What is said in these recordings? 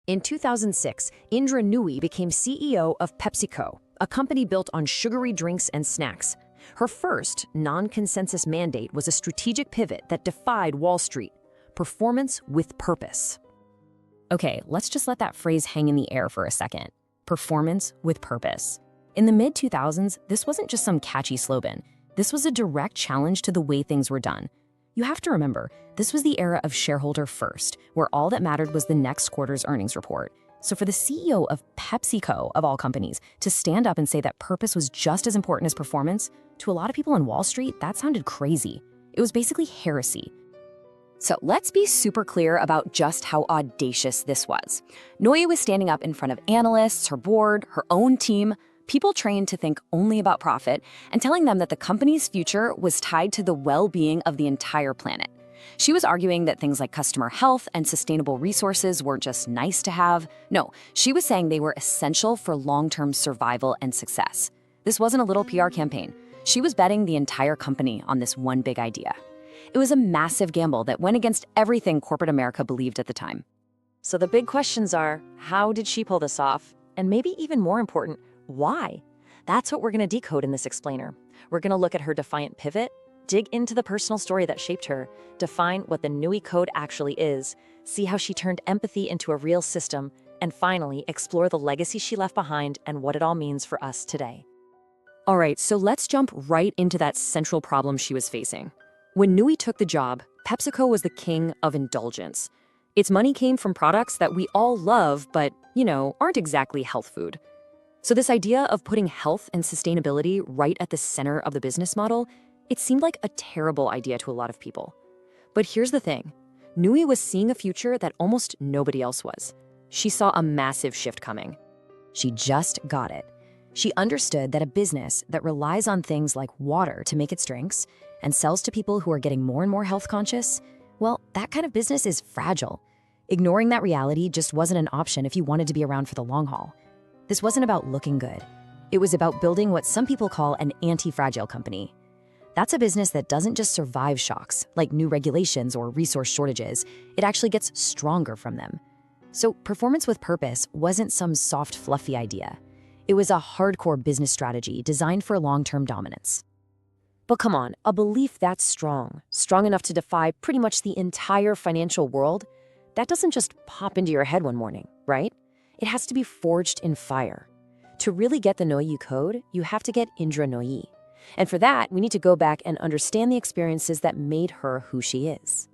In 2006, Indra Nooyi became CEO of PepsiCo, a company built on sugary drinks and snacks. Her first non-consensus mandate was a strategic pivot that defied Wall Street: performance with purpose. Okay, let's just let that phrase hang in the air for a second. Performance with purpose. In the mid-2000s, this wasn't just some catchy slogan. This was a direct challenge to the way things were done. You have to remember, this was the era of shareholder first, where all that mattered was the next quarter's earnings report. So for the CEO of PepsiCo, of all companies, to stand up and say that purpose was just as important as performance, to a lot of people on Wall Street, that sounded crazy. It was basically heresy. So let's be super clear about just how audacious this was. Nooyi was standing up in front of analysts, her board, her own team, people trained to think only about profit, and telling them that the company's future was tied to the well-being of the entire planet. She was arguing that things like customer health and sustainable resources weren't just nice to have. No, she was saying they were essential for long-term survival and success. This wasn't a little PR campaign. She was betting the entire company on this one big idea. It was a massive gamble that went against everything corporate America believed at the time. So the big questions are, how did she pull this off? And maybe even more important, why? That's what we're going to decode in this explainer. We're going to look at her defiant pivot, dig into the personal story that shaped her, define what the Nooyi Code actually is, see how she turned empathy into a real system, and finally explore the legacy she left behind and what it all means for us today. All right, so let's jump right into that central problem she was facing. When Nooyi took the job, PepsiCo was the king of indulgence. Its money came from products that we all love, but, aren't exactly health food. So this idea of putting health and sustainability right at the center of the business model, it seemed like a terrible idea to a lot of people. But here's the thing. Nooyi was seeing a future that almost nobody else was. She saw a massive shift coming. She just got it. She understood that a business that relies on things like water to make its drinks and sells to people who are getting more and more health conscious, well, that kind of business is fragile. Ignoring that reality just wasn't an option if you wanted to be around for the long haul. This wasn't about looking good. It was about building what some people call an anti-fragile company. That's a business that doesn't just survive shocks, like new regulations or resource shortages. It actually gets stronger from them. So performance with purpose wasn't some soft, fluffy idea. It was a hardcore business strategy designed for long-term dominance. But come on, a belief that's strong enough to defy pretty much the entire financial world, that doesn't just pop into your head one morning, right? It has to be forged in fire. To really get the Nooyi Code, you have to get Indra Nooyi. And for that, we need to go back and understand the experiences that made her who she is.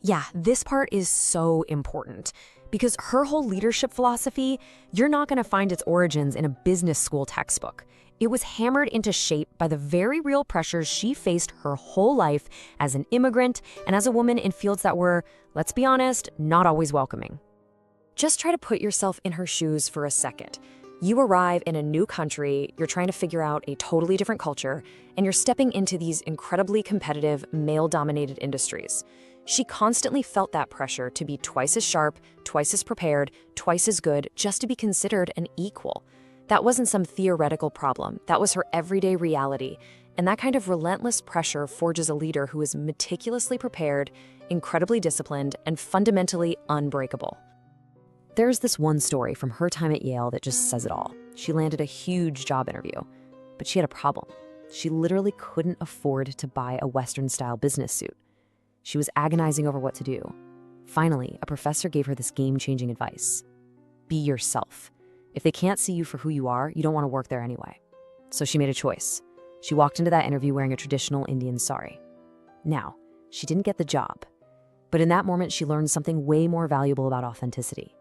Yeah, this part is so important because her whole leadership philosophy, you're not going to find its origins in a business school textbook. It was hammered into shape by the very real pressures she faced her whole life as an immigrant and as a woman in fields that were, let's be honest, not always welcoming. Just try to put yourself in her shoes for a second. You arrive in a new country, you're trying to figure out a totally different culture, and you're stepping into these incredibly competitive, male-dominated industries. She constantly felt that pressure to be twice as sharp, twice as prepared, twice as good, just to be considered an equal. That wasn't some theoretical problem. That was her everyday reality. And that kind of relentless pressure forges a leader who is meticulously prepared, incredibly disciplined, and fundamentally unbreakable. There's this one story from her time at Yale that just says it all. She landed a huge job interview, but she had a problem. She literally couldn't afford to buy a Western-style business suit. She was agonizing over what to do. Finally, a professor gave her this game-changing advice. Be yourself. If they can't see you for who you are, you don't want to work there anyway. So she made a choice. She walked into that interview wearing a traditional Indian sari. Now, she didn't get the job, but in that moment, she learned something way more valuable about authenticity.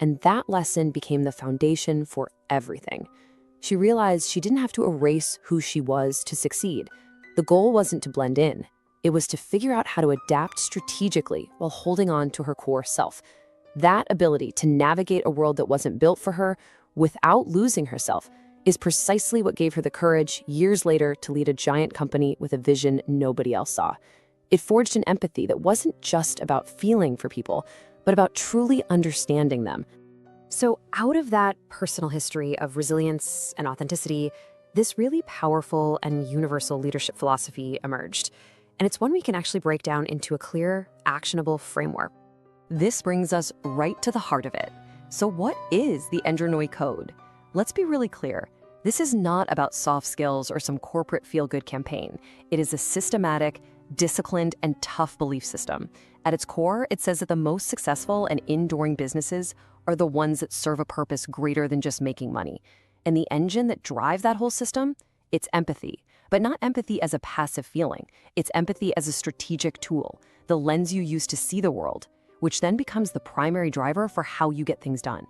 And that lesson became the foundation for everything. She realized she didn't have to erase who she was to succeed. The goal wasn't to blend in. It was to figure out how to adapt strategically while holding on to her core self. That ability to navigate a world that wasn't built for her without losing herself is precisely what gave her the courage years later to lead a giant company with a vision nobody else saw. It forged an empathy that wasn't just about feeling for people, but about truly understanding them. So out of that personal history of resilience and authenticity, this really powerful and universal leadership philosophy emerged. And it's one we can actually break down into a clear, actionable framework. This brings us right to the heart of it. So what is the Indra Nooyi Code? Let's be really clear. This is not about soft skills or some corporate feel-good campaign. It is a systematic, disciplined, and tough belief system. At its core, it says that the most successful and enduring businesses are the ones that serve a purpose greater than just making money. And the engine that drives that whole system? It's empathy. But not empathy as a passive feeling. It's empathy as a strategic tool, the lens you use to see the world, which then becomes the primary driver for how you get things done.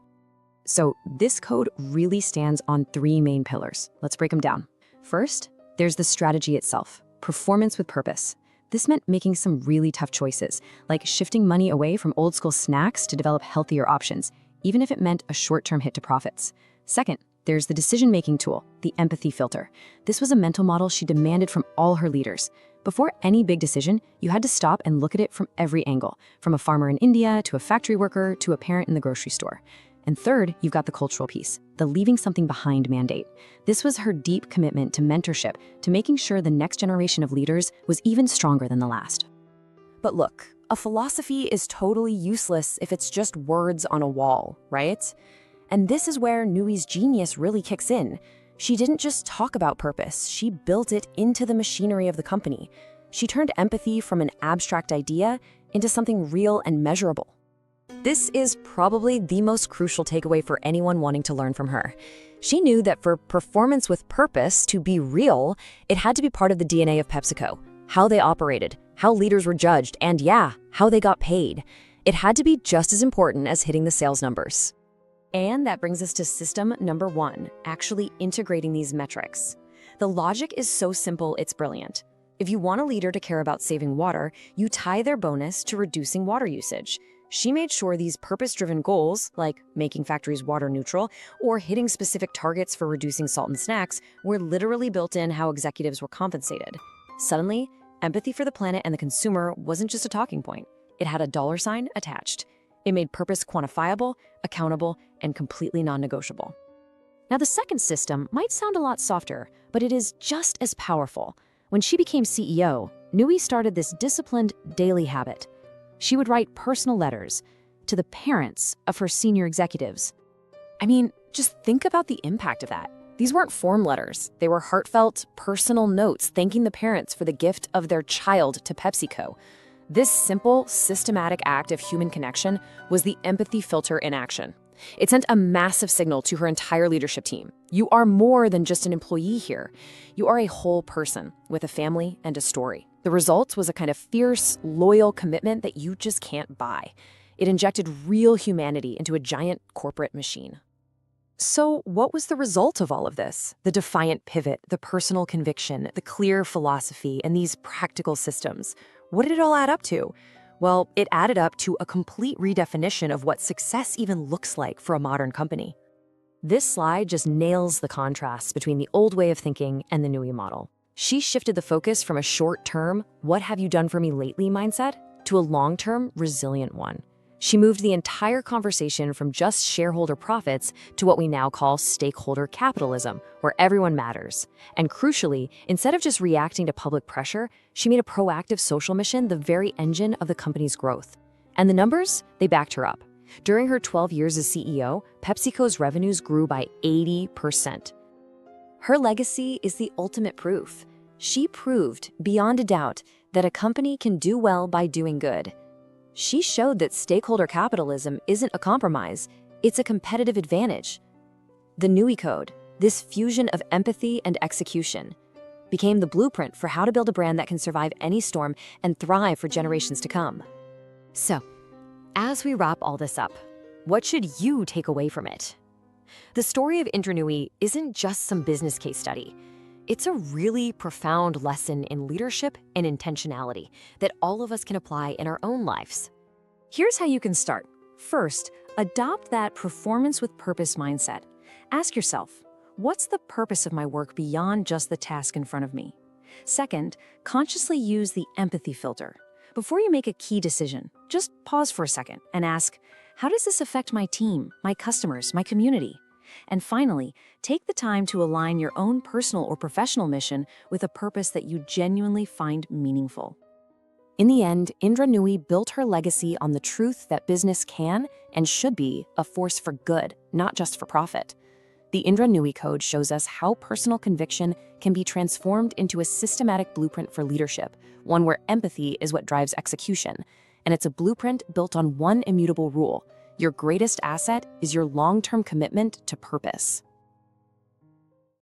So this code really stands on three main pillars. Let's break them down. First, there's the strategy itself, performance with purpose. This meant making some really tough choices, like shifting money away from old school snacks to develop healthier options, even if it meant a short-term hit to profits. Second, there's the decision-making tool, the empathy filter. This was a mental model she demanded from all her leaders. Before any big decision, you had to stop and look at it from every angle, from a farmer in India to a factory worker to a parent in the grocery store. And third, you've got the cultural piece, the leaving something behind mandate. This was her deep commitment to mentorship, to making sure the next generation of leaders was even stronger than the last. But look, a philosophy is totally useless if it's just words on a wall, right? And this is where Nooyi's genius really kicks in. She didn't just talk about purpose, she built it into the machinery of the company. She turned empathy from an abstract idea into something real and measurable. This is probably the most crucial takeaway for anyone wanting to learn from her. She knew that for performance with purpose to be real, it had to be part of the DNA of PepsiCo, how they operated, how leaders were judged, and yeah, how they got paid. It had to be just as important as hitting the sales numbers. And that brings us to system number one, actually integrating these metrics. The logic is so simple, it's brilliant. If you want a leader to care about saving water, you tie their bonus to reducing water usage. She made sure these purpose-driven goals, like making factories water neutral or hitting specific targets for reducing salt in snacks, were literally built in how executives were compensated. Suddenly, empathy for the planet and the consumer wasn't just a talking point. It had a dollar sign attached. It made purpose quantifiable, accountable, and completely non-negotiable. Now, the second system might sound a lot softer, but it is just as powerful. When she became CEO, Nooyi started this disciplined daily habit. She would write personal letters to the parents of her senior executives. I mean, just think about the impact of that. These weren't form letters. They were heartfelt, personal notes thanking the parents for the gift of their child to PepsiCo. This simple, systematic act of human connection was the empathy filter in action. It sent a massive signal to her entire leadership team. You are more than just an employee here. You are a whole person with a family and a story. The result was a kind of fierce, loyal commitment that you just can't buy. It injected real humanity into a giant corporate machine. So what was the result of all of this? The defiant pivot, the personal conviction, the clear philosophy, and these practical systems. What did it all add up to? Well, it added up to a complete redefinition of what success even looks like for a modern company. This slide just nails the contrast between the old way of thinking and the Nooyi model. She shifted the focus from a short-term, what have you done for me lately mindset, to a long-term, resilient one. She moved the entire conversation from just shareholder profits to what we now call stakeholder capitalism, where everyone matters. And crucially, instead of just reacting to public pressure, she made a proactive social mission the very engine of the company's growth. And the numbers, they backed her up. During her 12 years as CEO, PepsiCo's revenues grew by 80%. Her legacy is the ultimate proof. She proved, beyond a doubt, that a company can do well by doing good. She showed that stakeholder capitalism isn't a compromise, it's a competitive advantage. The Nooyi Code, this fusion of empathy and execution, became the blueprint for how to build a brand that can survive any storm and thrive for generations to come. So, as we wrap all this up, what should you take away from it? The story of Indra Nooyi isn't just some business case study. It's a really profound lesson in leadership and intentionality that all of us can apply in our own lives. Here's how you can start. First, adopt that performance with purpose mindset. Ask yourself, what's the purpose of my work beyond just the task in front of me? Second, consciously use the empathy filter. Before you make a key decision, just pause for a second and ask, how does this affect my team, my customers, my community? And finally, take the time to align your own personal or professional mission with a purpose that you genuinely find meaningful. In the end, Indra Nooyi built her legacy on the truth that business can and should be a force for good, not just for profit. The Indra Nooyi Code shows us how personal conviction can be transformed into a systematic blueprint for leadership, one where empathy is what drives execution. And it's a blueprint built on one immutable rule: your greatest asset is your long-term commitment to purpose.